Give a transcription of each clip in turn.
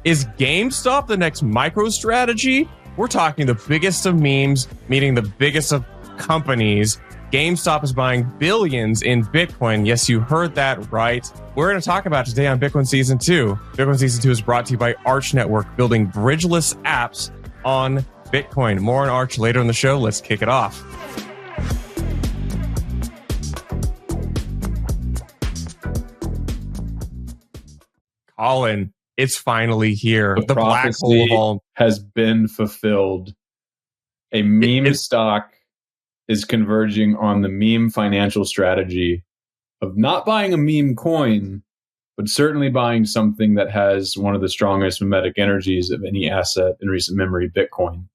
Is GameStop the next Microstrategy? We're talking the biggest of memes, meeting the biggest of companies. GameStop is buying billions in Bitcoin. Yes, you heard that right. We're going to talk about it today on Bitcoin Season 2. Bitcoin Season 2 is brought to you by Arch Network, building bridgeless apps on Bitcoin. More on Arch later in the show. Let's kick it off. Colin, it's finally here. The black hole of all has been fulfilled. A meme stock is converging on the meme financial strategy of not buying a meme coin, but certainly buying something that has one of the strongest mimetic energies of any asset in recent memory, Bitcoin.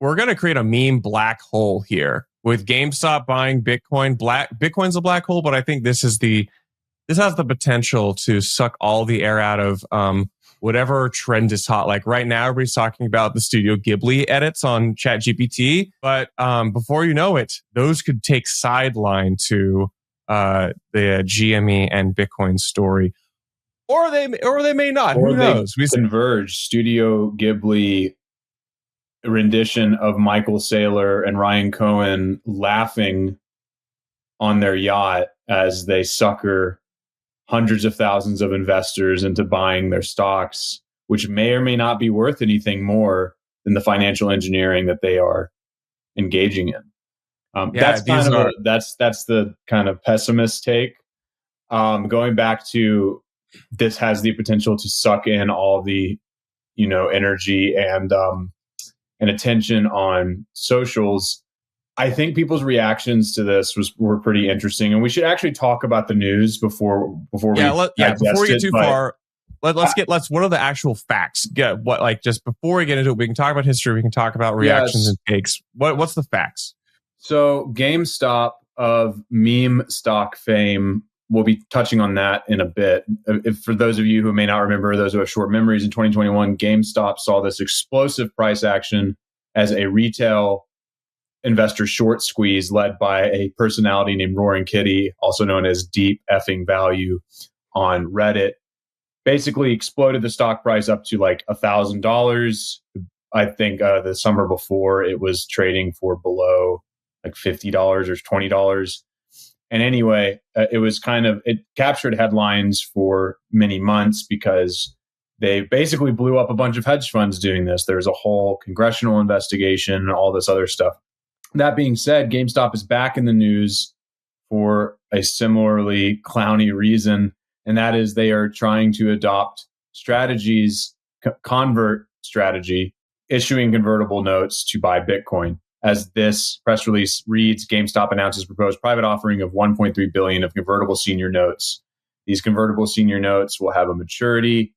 We're going to create a meme black hole here with GameStop buying Bitcoin. Bitcoin's a black hole, but I think this has the potential to suck all the air out of whatever trend is hot. Like right now, everybody's talking about the Studio Ghibli edits on ChatGPT, but before you know it, those could take sideline to the GME and Bitcoin story, or they may not. Or who knows? We converge. Studio Ghibli rendition of Michael Saylor and Ryan Cohen laughing on their yacht as they sucker hundreds of thousands of investors into buying their stocks, which may or may not be worth anything more than the financial engineering that they are engaging in. That's the kind of pessimist take. Going back to this has the potential to suck in all the, energy and attention on socials. I think people's reactions to this were pretty interesting, and we should actually talk about the news before we get too far. Let's what are the actual facts? Just before we get into it, we can talk about history, we can talk about reactions and takes. What's the facts? So GameStop of meme stock fame, we'll be touching on that in a bit. If for those of you who may not remember, those who have short memories, in 2021, GameStop saw this explosive price action as a retail investor short squeeze led by a personality named Roaring Kitty, also known as Deep Effing Value on Reddit. Basically exploded the stock price up to like $1,000. I think the summer before it was trading for below like $50 or $20. And anyway, it captured headlines for many months because they basically blew up a bunch of hedge funds doing this. There's a whole congressional investigation and all this other stuff. That being said, GameStop is back in the news for a similarly clowny reason, and that is they are trying to adopt strategies, convert strategy, issuing convertible notes to buy Bitcoin. As this press release reads, GameStop announces proposed private offering of $1.3 billion of convertible senior notes. These convertible senior notes will have a maturity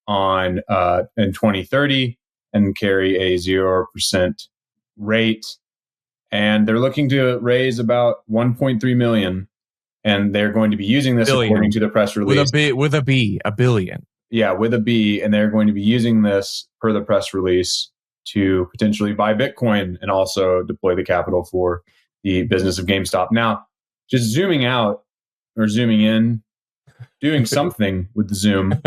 in 2030 and carry a 0% rate. And they're looking to raise about 1.3 million. And they're going to be using this according to the press release. With a billion. Yeah, with a B. And they're going to be using this per the press release to potentially buy Bitcoin and also deploy the capital for the business of GameStop. Now, just zooming out or zooming in, doing something with the zoom.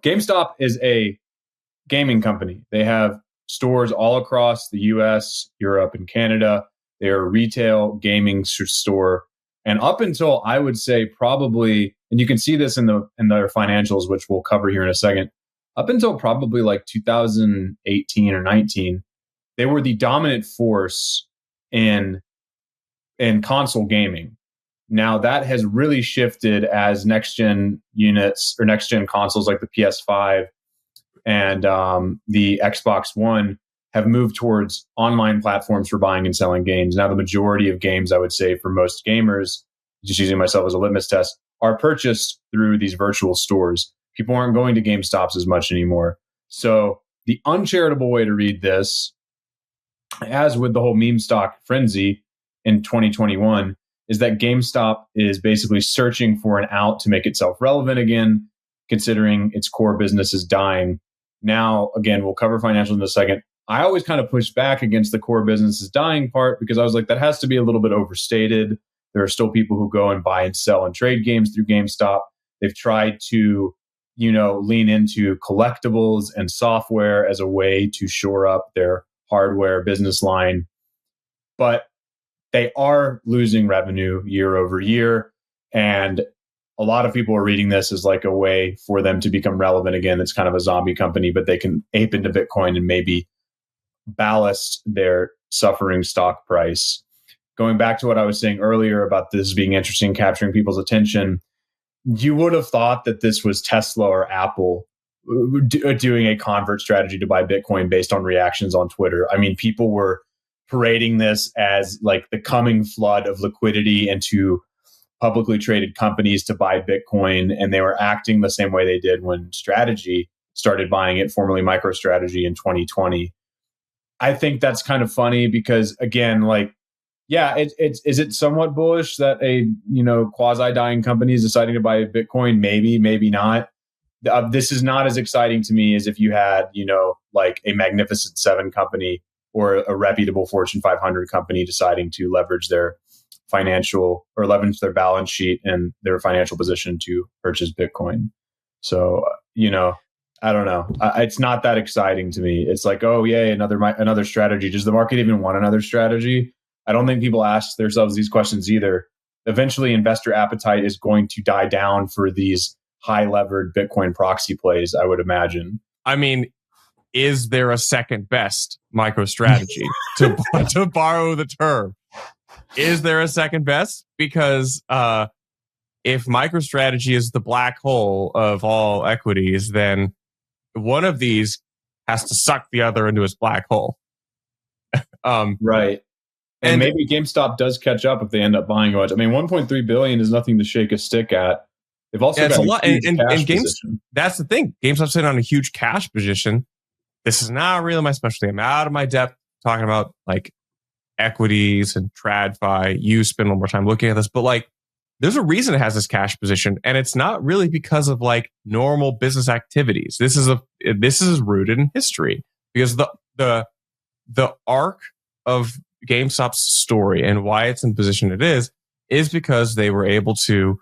GameStop is a gaming company. They have stores all across the US, Europe, and Canada. They are a retail gaming store. And up until, I would say, probably, and you can see this in their financials, which we'll cover here in a second, up until probably like 2018 or 19, they were the dominant force in console gaming. Now that has really shifted as next-gen units or next-gen consoles like the PS5 and the Xbox One have moved towards online platforms for buying and selling games. Now, the majority of games, I would say, for most gamers, just using myself as a litmus test, are purchased through these virtual stores. People aren't going to GameStops as much anymore. So the uncharitable way to read this, as with the whole meme stock frenzy in 2021, is that GameStop is basically searching for an out to make itself relevant again, considering its core business is dying. Now, again, we'll cover financials in a second. I always kind of push back against the core business is dying part because I was like, that has to be a little bit overstated. There are still people who go and buy and sell and trade games through GameStop. They've tried to, lean into collectibles and software as a way to shore up their hardware business line. But they are losing revenue year over year. And a lot of people are reading this as like a way for them to become relevant again. It's kind of a zombie company, but they can ape into Bitcoin and maybe ballast their suffering stock price. Going back to what I was saying earlier about this being interesting, capturing people's attention, you would have thought that this was Tesla or Apple doing a convert strategy to buy Bitcoin based on reactions on Twitter. I mean, people were parading this as like the coming flood of liquidity into publicly traded companies to buy Bitcoin. And they were acting the same way they did when Strategy started buying it, formerly Microstrategy, in 2020. I think that's kind of funny because, again, like, yeah, is it somewhat bullish that a quasi dying company is deciding to buy Bitcoin? Maybe, maybe not. This is not as exciting to me as if you had like a Magnificent Seven company or a reputable Fortune 500 company deciding to leverage their financial or leverage their balance sheet and their financial position to purchase Bitcoin. So I don't know. It's not that exciting to me. It's like, oh yay, another strategy. Does the market even want another strategy? I don't think people ask themselves these questions either. Eventually, investor appetite is going to die down for these high-levered Bitcoin proxy plays, I would imagine. I mean, is there a second best MicroStrategy to borrow the term? Is there a second best? Because if MicroStrategy is the black hole of all equities, then one of these has to suck the other into its black hole. Right. And maybe GameStop does catch up if they end up buying a bunch. I mean, 1.3 billion is nothing to shake a stick at. They've also got a lot. Huge cash position. That's the thing. GameStop's sitting on a huge cash position. This is not really my specialty. I'm out of my depth talking about like equities and TradFi. You spend a little more time looking at this, but like, there's a reason it has this cash position, and it's not really because of like normal business activities. This is rooted in history because the arc of GameStop's story and why it's in the position it is because they were able to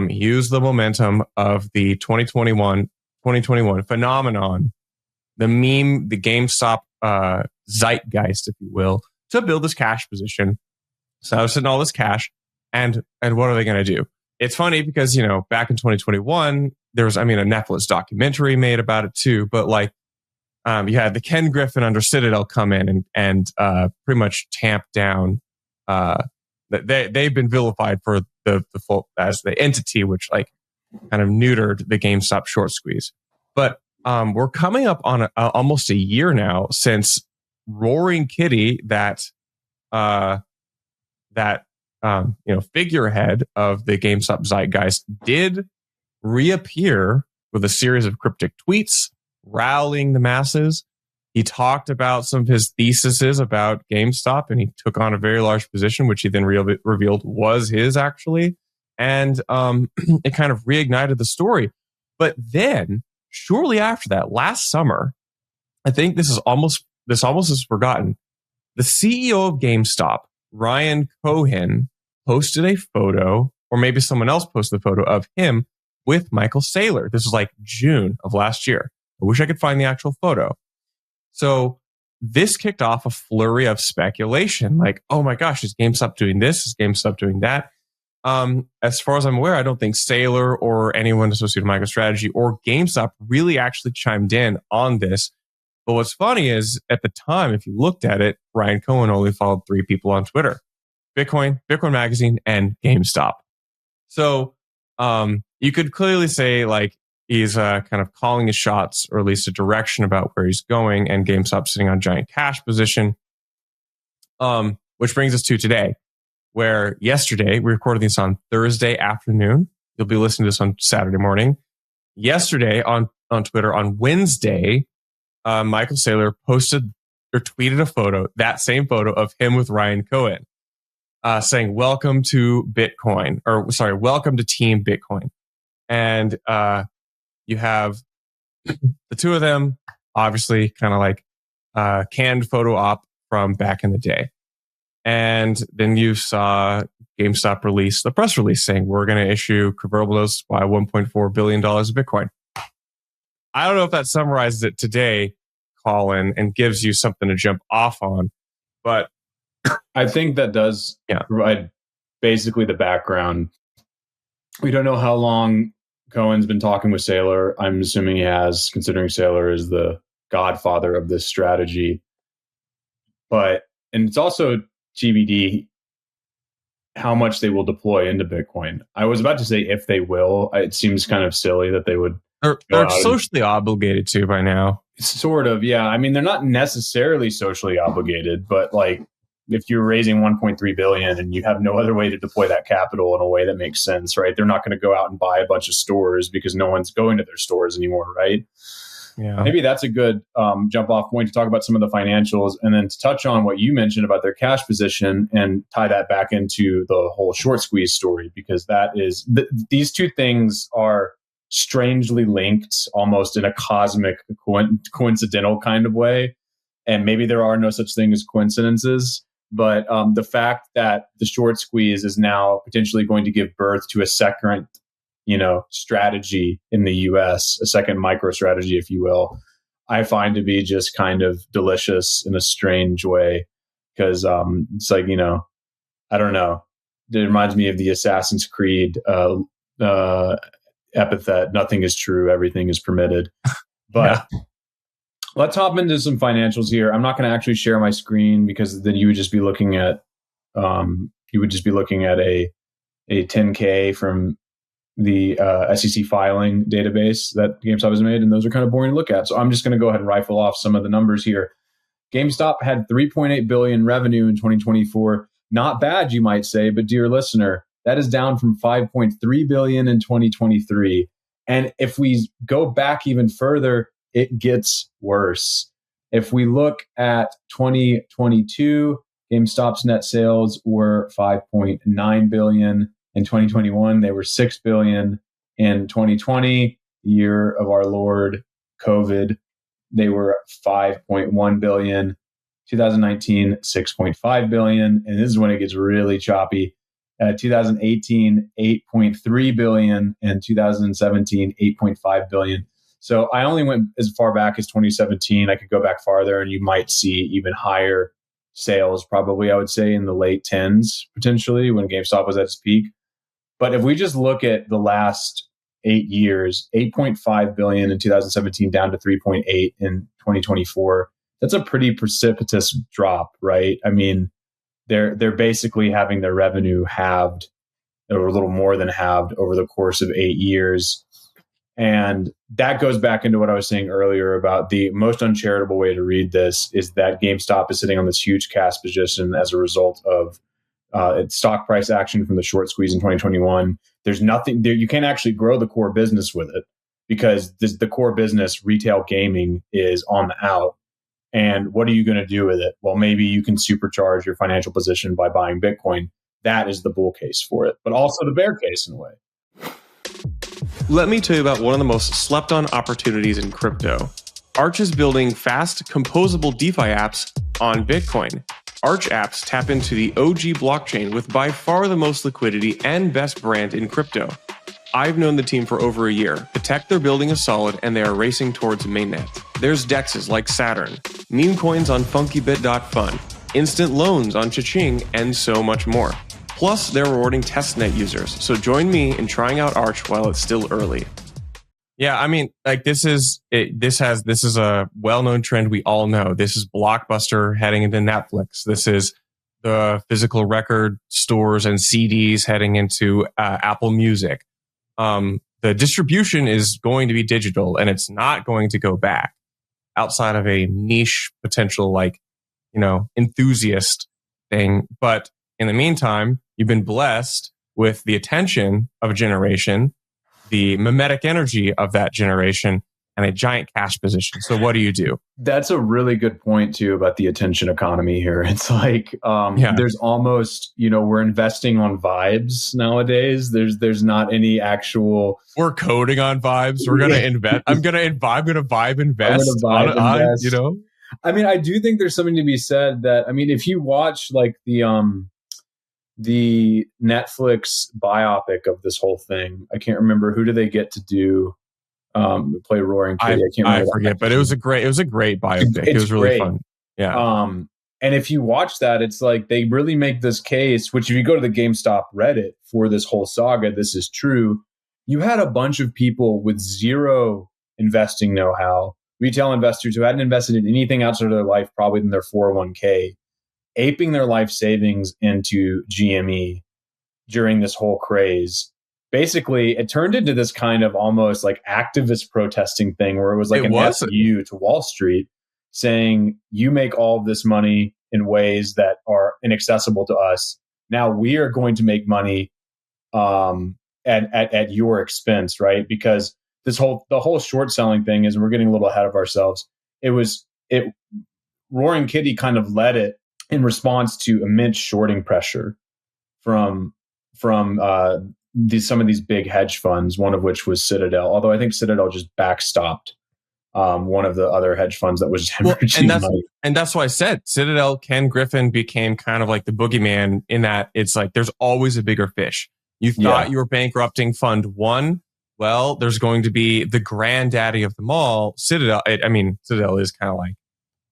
use the momentum of the 2021 phenomenon, the meme, the GameStop zeitgeist, if you will, to build this cash position. So I was sitting all this cash, and what are they going to do? It's funny because back in 2021 there was a Netflix documentary made about it too, but like you had the Ken Griffin under Citadel come in and pretty much tamp down. They've been vilified for the full as the entity, which like kind of neutered the GameStop short squeeze. But we're coming up on almost a year now since Roaring Kitty, that figurehead of the GameStop zeitgeist, did reappear with a series of cryptic tweets rallying the masses. He talked about some of his theses about GameStop, and he took on a very large position, which he then revealed was his actually. And it kind of reignited the story. But then, shortly after that, last summer, I think this almost is forgotten. The CEO of GameStop, Ryan Cohen, posted a photo, or maybe someone else posted a photo of him with Michael Saylor. This was like June of last year. I wish I could find the actual photo. So this kicked off a flurry of speculation. Like, oh my gosh, is GameStop doing this? Is GameStop doing that? As far as I'm aware, I don't think Saylor or anyone associated with MicroStrategy or GameStop really actually chimed in on this. But what's funny is at the time, if you looked at it, Ryan Cohen only followed 3 people on Twitter: Bitcoin Magazine, and GameStop. So you could clearly say like he's kind of calling his shots, or at least a direction about where he's going, and GameStop sitting on giant cash position. Which brings us to today, where yesterday, we recorded this on Thursday afternoon. You'll be listening to this on Saturday morning. Yesterday on Twitter, on Wednesday, Michael Saylor posted or tweeted a photo, that same photo of him with Ryan Cohen, saying, welcome to Bitcoin, welcome to Team Bitcoin. And you have the two of them, obviously kind of like canned photo op from back in the day. And then you saw GameStop release the press release saying, we're going to issue convertible notes by $1.4 billion of Bitcoin. I don't know if that summarizes it today, Colin, and gives you something to jump off on, but I think that does provide basically the background. We don't know how long Cohen's been talking with Saylor. I'm assuming he has, considering Saylor is the godfather of this strategy. And it's also TBD how much they will deploy into Bitcoin. I was about to say if they will. It seems kind of silly that they would. They're socially obligated to by now. Sort of, yeah. I mean, they're not necessarily socially obligated, but like if you're raising 1.3 billion and you have no other way to deploy that capital in a way that makes sense, right? They're not going to go out and buy a bunch of stores because no one's going to their stores anymore, right? Yeah. Maybe that's a good jump off point to talk about some of the financials and then to touch on what you mentioned about their cash position and tie that back into the whole short squeeze story, because that is these two things are strangely linked almost in a cosmic coincidental kind of way. And maybe there are no such thing as coincidences. But the fact that the short squeeze is now potentially going to give birth to a second, strategy in the US, a second Microstrategy, if you will, I find to be just kind of delicious in a strange way. Because it's like, I don't know. It reminds me of the Assassin's Creed epithet, nothing is true, everything is permitted. But let's hop into some financials here. I'm not going to actually share my screen because then you would just be looking at a 10K from the SEC filing database that GameStop has made, and those are kind of boring to look at. So I'm just going to go ahead and rifle off some of the numbers here. GameStop had 3.8 billion revenue in 2024. Not bad, you might say, but dear listener, that is down from 5.3 billion in 2023. And if we go back even further, it gets worse. If we look at 2022, GameStop's net sales were 5.9 billion. In 2021, they were 6 billion. In 2020, the year of our Lord COVID, they were 5.1 billion. 2019, 6.5 billion. And this is when it gets really choppy. 2018, 8.3 billion, and 2017, 8.5 billion. So I only went as far back as 2017. I could go back farther and you might see even higher sales, probably, I would say, in the late 10s, potentially, when GameStop was at its peak. But if we just look at the last 8 years, 8.5 billion in 2017 down to 3.8 in 2024, that's a pretty precipitous drop, right? I mean, they're basically having their revenue halved, or a little more than halved, over the course of 8 years. And that goes back into what I was saying earlier about the most uncharitable way to read this is that GameStop is sitting on this huge cash position as a result of its stock price action from the short squeeze in 2021. There's nothing there. You can't actually grow the core business with it because the core business, retail gaming, is on the out. And what are you going to do with it? Well, maybe you can supercharge your financial position by buying Bitcoin. That is the bull case for it, but also the bear case in a way. Let me tell you about one of the most slept on opportunities in crypto. Arch is building fast, composable DeFi apps on Bitcoin. Arch apps tap into the OG blockchain with by far the most liquidity and best brand in crypto. I've known the team for over a year. The tech they're building is solid and they are racing towards mainnet. There's dexes like Saturn, meme coins on funkybit.fun, instant loans on Cha-Ching, and so much more. Plus, they're rewarding testnet users. So join me in trying out Arch while it's still early. Yeah, I mean, like this is a well-known trend we all know. This is Blockbuster heading into Netflix. This is the physical record stores and CDs heading into Apple Music. The distribution is going to be digital, and it's not going to go back outside of a niche potential, enthusiast thing. But in the meantime, you've been blessed with the attention of a generation, the mimetic energy of that generation, and a giant cash position. So what do you do? That's a really good point too about the attention economy here. It's like there's almost, we're investing on vibes nowadays. There's not any actual. We're coding on vibes. We're gonna invest. I'm gonna vibe invest. I mean, I do think there's something to be said that, I mean, if you watch like the Netflix biopic of this whole thing, I can't remember who do they get to do Play Roaring Kitty. I can't remember. I forget, but it was a great biopic. It was really fun. Yeah. And if you watch that, it's like they really make this case, which if you go to the GameStop Reddit for this whole saga, this is true. You had a bunch of people with zero investing know-how, retail investors who hadn't invested in anything outside of their life, probably in their 401k, aping their life savings into GME during this whole craze. Basically, it turned into this kind of almost like activist protesting thing where it was like FU to Wall Street saying, you make all of this money in ways that are inaccessible to us. Now we are going to make money at your expense, right? Because the whole short selling thing is, we're getting a little ahead of ourselves. Roaring Kitty kind of led it in response to immense shorting pressure from some of these big hedge funds, one of which was Citadel. Although I think Citadel just backstopped one of the other hedge funds that was hemorrhaging money. And that's why I said Citadel, Ken Griffin became kind of like the boogeyman in that it's like there's always a bigger fish. You thought you were bankrupting Fund 1. Well, there's going to be the granddaddy of them all, Citadel. Citadel is kind of like,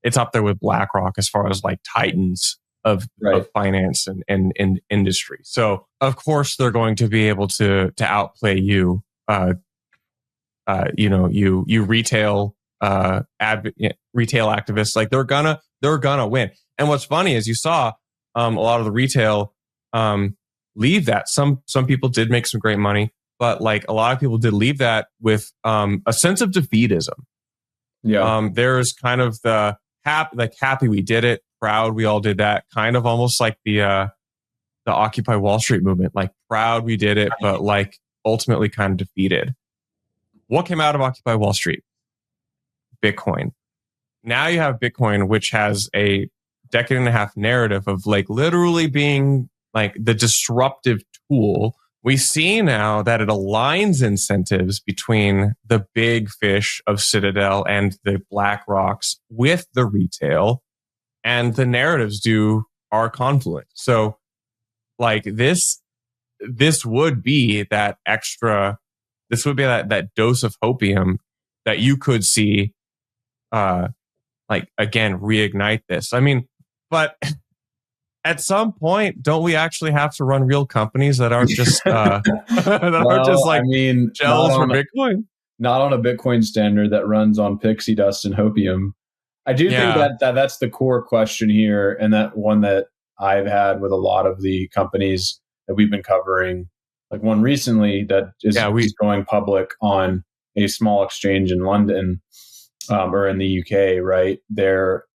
it's up there with BlackRock as far as like titans of finance and industry. So of course they're going to be able to outplay you. You retail retail activists, like they're gonna win. And what's funny is you saw a lot of the retail leave that. Some people did make some great money, but like a lot of people did leave that with a sense of defeatism. Yeah. There's kind of the happy we did it, proud we all did that, kind of almost like the Occupy Wall Street movement, like proud we did it, but like ultimately kind of defeated. What came out of Occupy Wall Street? Bitcoin. Now you have Bitcoin, which has a decade and a half narrative of like literally being like the disruptive tool. We see now that it aligns incentives between the big fish of Citadel and the BlackRocks with the retail, and the narratives are confluent. So like this would be that extra, this would be that dose of hopium that you could see like again reignite this. I mean, but at some point, don't we actually have to run real companies that aren't just shells for Bitcoin? Not on a Bitcoin standard that runs on pixie dust and hopium. I do think that's the core question here, and that one that I've had with a lot of the companies that we've been covering. Like one recently that is going public on a small exchange in London or in the UK, right? They're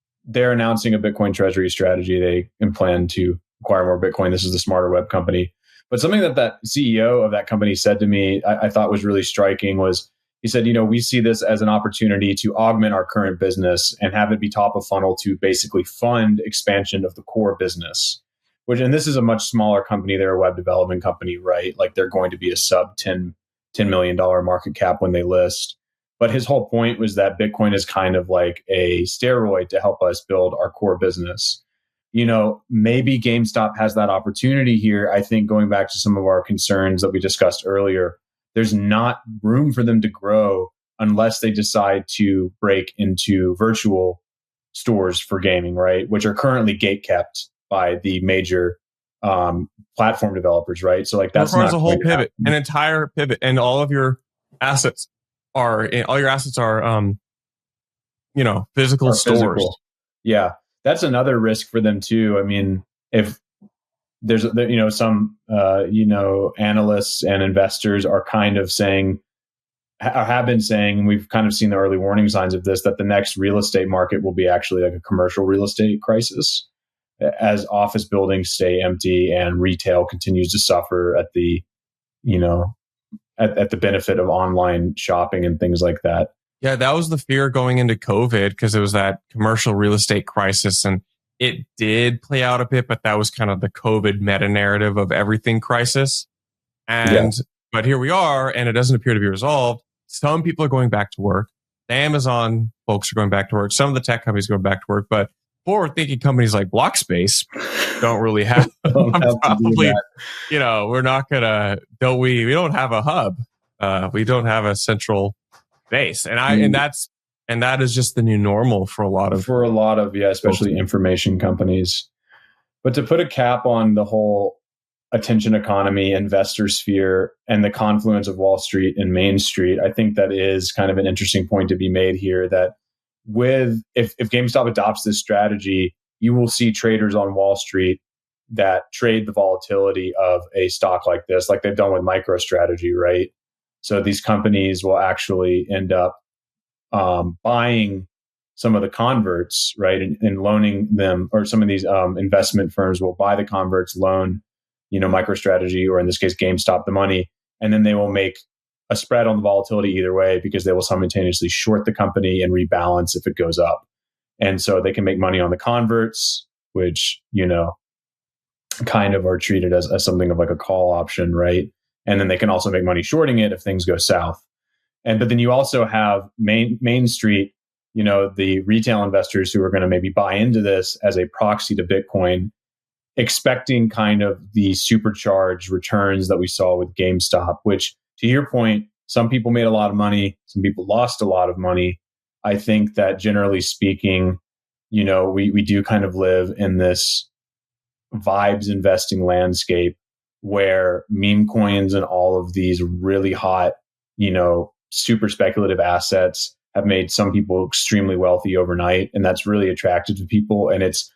announcing a Bitcoin treasury strategy. They plan to acquire more Bitcoin. This is the Smarter Web company. But something that CEO of that company said to me, I thought was really striking was, he said, we see this as an opportunity to augment our current business and have it be top of funnel to basically fund expansion of the core business. And this is a much smaller company. They're a web development company, right? Like they're going to be a sub $10 million market cap when they list. But his whole point was that Bitcoin is kind of like a steroid to help us build our core business. Maybe GameStop has that opportunity here. I think going back to some of our concerns that we discussed earlier, there's not room for them to grow unless they decide to break into virtual stores for gaming, right? Which are currently gatekept by the major platform developers, right? So like that's not a whole pivot, an entire pivot, and all of your assets are physical stores. Physical. Yeah, that's another risk for them too. I mean, if there's some analysts and investors are kind of saying, have been saying, and we've kind of seen the early warning signs of this, that the next real estate market will be actually like a commercial real estate crisis, as office buildings stay empty and retail continues to suffer at the benefit of online shopping and things like that. Yeah, that was the fear going into COVID, because it was that commercial real estate crisis, and it did play out a bit, but that was kind of the COVID meta narrative of everything crisis. But here we are, and it doesn't appear to be resolved. Some people are going back to work. The Amazon folks are going back to work. Some of the tech companies are going back to work, but forward-thinking companies like Blockspace don't really have probably, we're not gonna, we don't have a hub. We don't have a central base. And that is just the new normal for a lot of especially information companies. But to put a cap on the whole attention economy, investor sphere, and the confluence of Wall Street and Main Street, I think that is kind of an interesting point to be made here, that if GameStop adopts this strategy, you will see traders on Wall Street that trade the volatility of a stock like this, like they've done with MicroStrategy, right? So these companies will actually end up buying some of the converts, right, and loaning them, or some of these investment firms will buy the converts, loan, MicroStrategy, or in this case, GameStop, the money, and then they will make a spread on the volatility either way, because they will simultaneously short the company and rebalance if it goes up. And so they can make money on the converts, which, kind of are treated as something of like a call option, right? And then they can also make money shorting it if things go south. But then you also have Main Street, the retail investors who are going to maybe buy into this as a proxy to Bitcoin, expecting kind of the supercharged returns that we saw with GameStop, which, to your point, some people made a lot of money, some people lost a lot of money. I think that generally speaking, we do kind of live in this vibes investing landscape where meme coins and all of these really hot, super speculative assets have made some people extremely wealthy overnight. And that's really attractive to people. And it's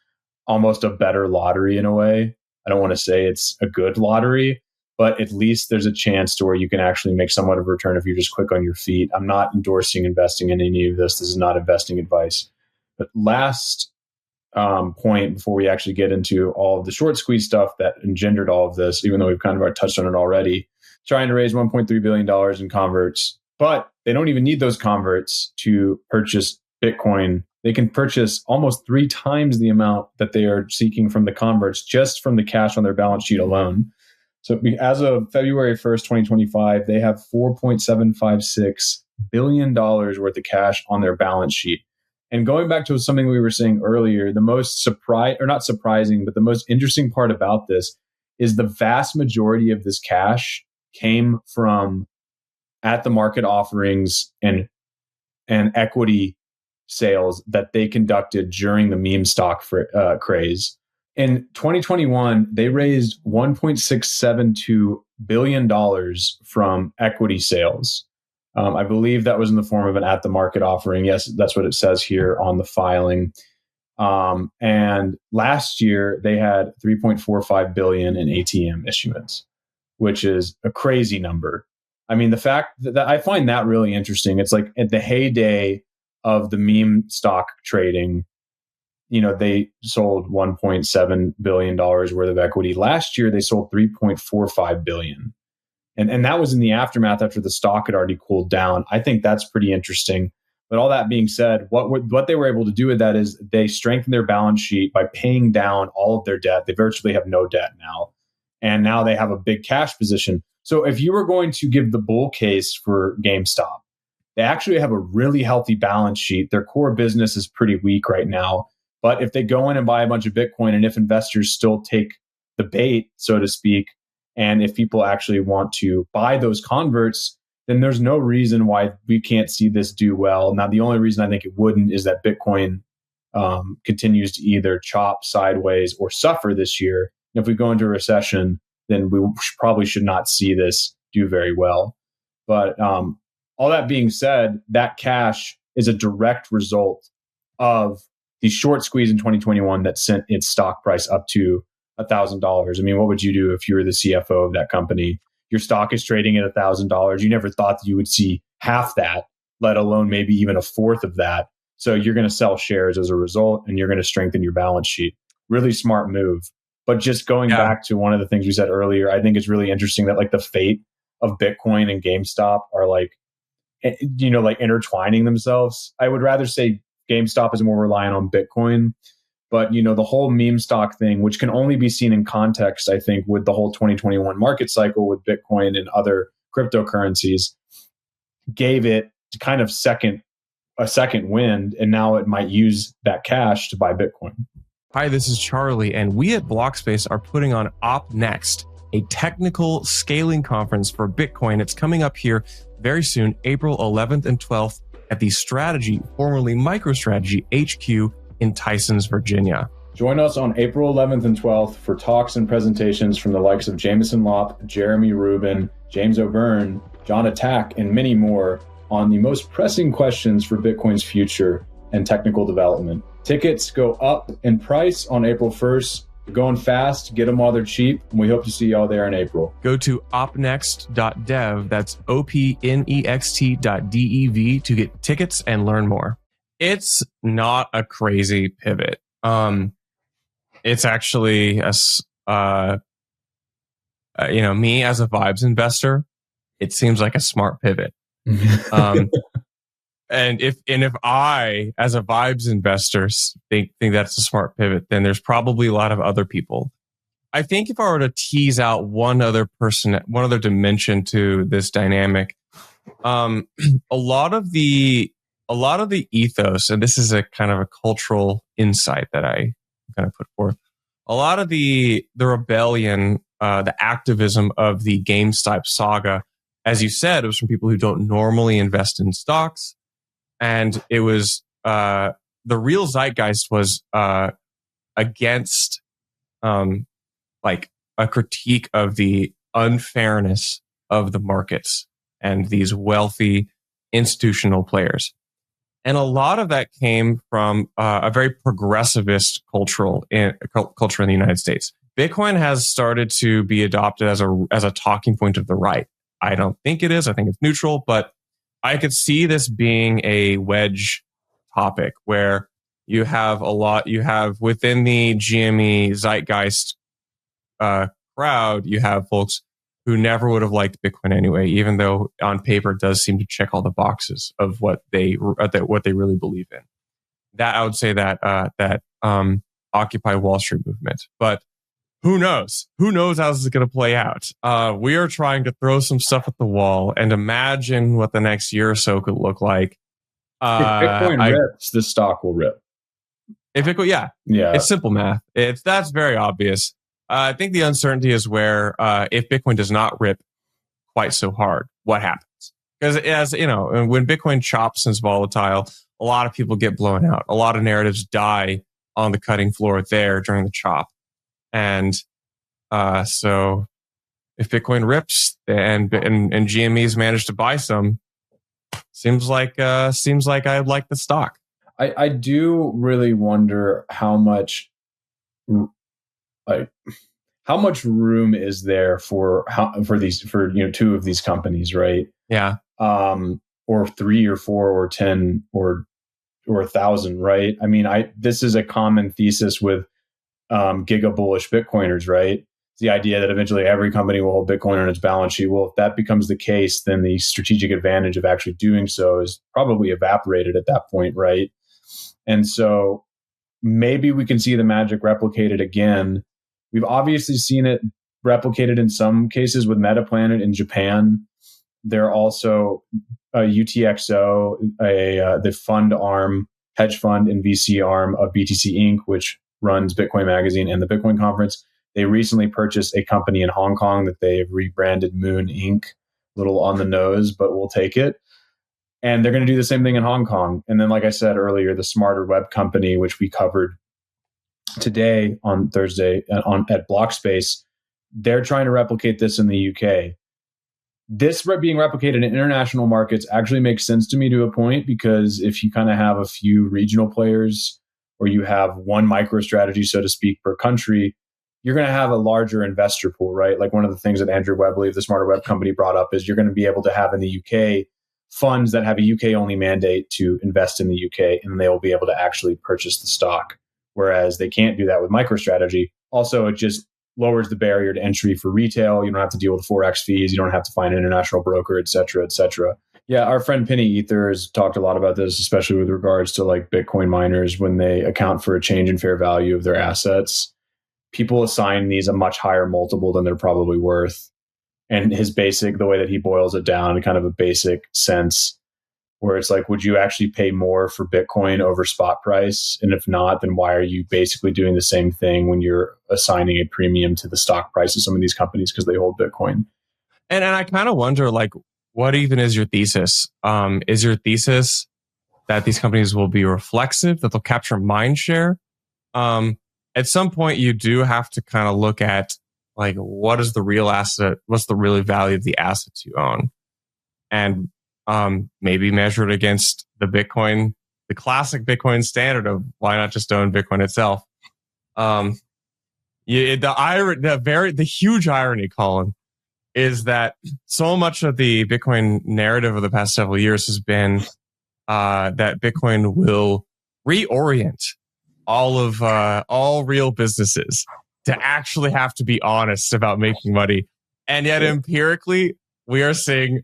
almost a better lottery in a way. I don't want to say it's a good lottery, but at least there's a chance to where you can actually make somewhat of a return if you're just quick on your feet. I'm not endorsing investing in any of this. This is not investing advice. But last point before we actually get into all of the short squeeze stuff that engendered all of this, even though we've kind of touched on it already, trying to raise $1.3 billion in converts, but they don't even need those converts to purchase Bitcoin. They can purchase almost 3 times the amount that they are seeking from the converts just from the cash on their balance sheet alone. So as of February 1st, 2025, they have $4.756 billion worth of cash on their balance sheet. And going back to something we were saying earlier, the most not surprising, but the most interesting part about this is the vast majority of this cash came from at the market offerings and equity sales that they conducted during the meme stock craze. In 2021, they raised $1.672 billion from equity sales. I believe that was in the form of an at-the-market offering. Yes, that's what it says here on the filing. And last year, they had $3.45 billion in ATM issuance, which is a crazy number. I mean, the fact that I find that really interesting. It's like at the heyday of the meme stock trading, they sold $1.7 billion worth of equity. Last year, they sold $3.45 billion. And that was in the aftermath after the stock had already cooled down. I think that's pretty interesting. But all that being said, what they were able to do with that is they strengthened their balance sheet by paying down all of their debt. They virtually have no debt now. And now they have a big cash position. So if you were going to give the bull case for GameStop, they actually have a really healthy balance sheet. Their core business is pretty weak right now. But if they go in and buy a bunch of Bitcoin, and if investors still take the bait, so to speak, and if people actually want to buy those converts, then there's no reason why we can't see this do well. Now, the only reason I think it wouldn't is that Bitcoin continues to either chop sideways or suffer this year. And if we go into a recession, then we probably should not see this do very well. But all that being said, that cash is a direct result of the short squeeze in 2021 that sent its stock price up to $1,000. I mean, what would you do if you were the CFO of that company? Your stock is trading at $1,000. You never thought that you would see half that, let alone maybe even a fourth of that. So you're going to sell shares as a result, and you're going to strengthen your balance sheet. Really smart move. But just going back to one of the things we said earlier, I think it's really interesting that like the fate of Bitcoin and GameStop are like intertwining themselves. I would rather say GameStop is more reliant on Bitcoin. But, the whole meme stock thing, which can only be seen in context, I think, with the whole 2021 market cycle with Bitcoin and other cryptocurrencies, gave it kind of a second wind. And now it might use that cash to buy Bitcoin. Hi, this is Charlie. And we at Blockspace are putting on Op Next, a technical scaling conference for Bitcoin. It's coming up here very soon, April 11th and 12th at the Strategy, formerly Microstrategy HQ in Tysons, Virginia. Join us on April 11th and 12th for talks and presentations from the likes of Jameson Lopp, Jeremy Rubin, James O'Byrne, John Attack, and many more on the most pressing questions for Bitcoin's future and technical development. Tickets go up in price on April 1st. We're going fast. Get them while they're cheap. And we hope to see y'all there in April. Go to opnext.dev. That's opnext.dev to get tickets and learn more. It's not a crazy pivot. It's actually me as a vibes investor, it seems like a smart pivot. And if I, as a vibes investor, think that's a smart pivot, then there's probably a lot of other people. I think if I were to tease out one other dimension to this dynamic, a lot of the ethos, and this is a kind of a cultural insight that I kind of put forth. A lot of the rebellion, the activism of the Gamestop saga, as you said, it was from people who don't normally invest in stocks. And it was the real zeitgeist was against like a critique of the unfairness of the markets and these wealthy institutional players. And a lot of that came from a very progressivist culture in the United States. Bitcoin has started to be adopted as a talking point of the right. I don't think it is. I think it's neutral, but I could see this being a wedge topic where you have within the GME zeitgeist crowd, you have folks who never would have liked Bitcoin anyway, even though on paper it does seem to check all the boxes of what they really believe in. That I would say that Occupy Wall Street movement, but who knows? Who knows how this is going to play out? We are trying to throw some stuff at the wall and imagine what the next year or so could look like. If Bitcoin rips, the stock will rip. If it, yeah, it's simple math. That's very obvious. I think the uncertainty is where if Bitcoin does not rip quite so hard, what happens? Because as you know, when Bitcoin chops and is volatile, a lot of people get blown out. A lot of narratives die on the cutting floor there during the chop. And so if Bitcoin rips and GMEs manage to buy some, seems like I like the stock. I do really wonder how much room is there for two of these companies, right? Yeah. Or 3 or 4 or 10 or 1,000, right? I mean, this is a common thesis with giga bullish Bitcoiners, right? The idea that eventually every company will hold Bitcoin on its balance sheet. Well, if that becomes the case, then the strategic advantage of actually doing so is probably evaporated at that point, right? And so maybe we can see the magic replicated again. We've obviously seen it replicated in some cases with Metaplanet in Japan. They're also UTXO, the fund arm, hedge fund and VC arm of BTC Inc., which runs Bitcoin Magazine and the Bitcoin Conference. They recently purchased a company in Hong Kong that they have rebranded Moon Inc. A little on the nose, but we'll take it. And they're going to do the same thing in Hong Kong. And then, like I said earlier, the Smarter Web Company, which we covered today on Thursday at Blockspace, they're trying to replicate this in the UK. This being replicated in international markets actually makes sense to me to a point, because if you kind of have a few regional players, or you have one MicroStrategy, so to speak, per country, you're going to have a larger investor pool, right? Like one of the things that Andrew Webley of the Smarter Web Company brought up is you're going to be able to have in the UK funds that have a UK-only mandate to invest in the UK, and they will be able to actually purchase the stock, whereas they can't do that with MicroStrategy. Also, it just lowers the barrier to entry for retail. You don't have to deal with Forex fees. You don't have to find an international broker, et cetera, et cether. Yeah, our friend Penny Ether has talked a lot about this, especially with regards to like Bitcoin miners when they account for a change in fair value of their assets. People assign these a much higher multiple than they're probably worth. And the way that he boils it down in kind of a basic sense, where it's like, would you actually pay more for Bitcoin over spot price? And if not, then why are you basically doing the same thing when you're assigning a premium to the stock price of some of these companies because they hold Bitcoin? And I kind of wonder, like, what even is your thesis? Is your thesis that these companies will be reflexive, that they'll capture mind share? At some point, you do have to kind of look at like, what is the real asset? What's the real value of the assets you own? And maybe measure it against the classic Bitcoin standard of why not just own Bitcoin itself? The huge irony, Colin, is that so much of the Bitcoin narrative of the past several years has been that Bitcoin will reorient all real businesses to actually have to be honest about making money. And yet empirically, we are seeing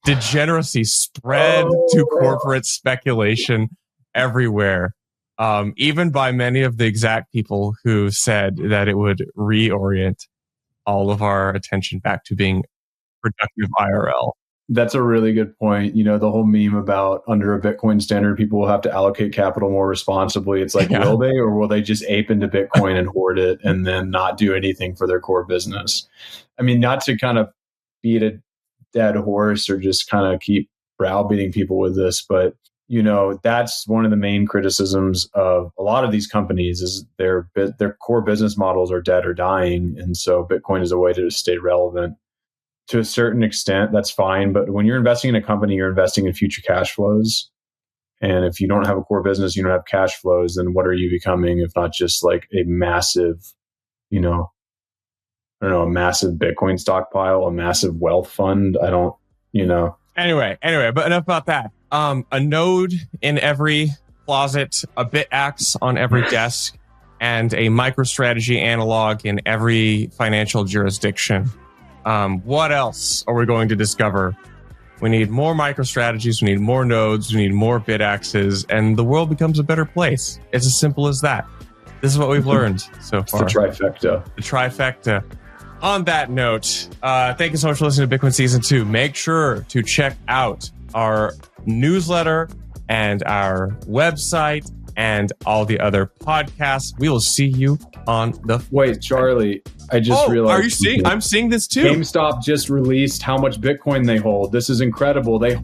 degeneracy spread to corporate speculation everywhere. Even by many of the exact people who said that it would reorient all of our attention back to being productive IRL. That's a really good point. You know, the whole meme about under a Bitcoin standard, people will have to allocate capital more responsibly. It's like, will they, or will they just ape into Bitcoin and hoard it and then not do anything for their core business? I mean, not to kind of beat a dead horse or just kind of keep browbeating people with this, but you know, that's one of the main criticisms of a lot of these companies is their core business models are dead or dying. And so Bitcoin is a way to stay relevant. To a certain extent, that's fine. But when you're investing in a company, you're investing in future cash flows. And if you don't have a core business, you don't have cash flows, then what are you becoming if not just like a massive, you know, I don't know, a massive Bitcoin stockpile, a massive wealth fund? I don't, you know. Anyway, but enough about that. A node in every closet, a BitAxe on every desk, and a MicroStrategy analog in every financial jurisdiction. What else are we going to discover? We need more MicroStrategies, we need more nodes, we need more BitAxes, and the world becomes a better place. It's as simple as that. This is what we've learned so far. It's the trifecta. The trifecta. On that note, thank you so much for listening to Bitcoin Season 2. Make sure to check out our newsletter and our website and all the other podcasts. We will see you on the... Wait, Charlie, I just realized... Are you seeing? I'm seeing this too. GameStop just released how much Bitcoin they hold. This is incredible. They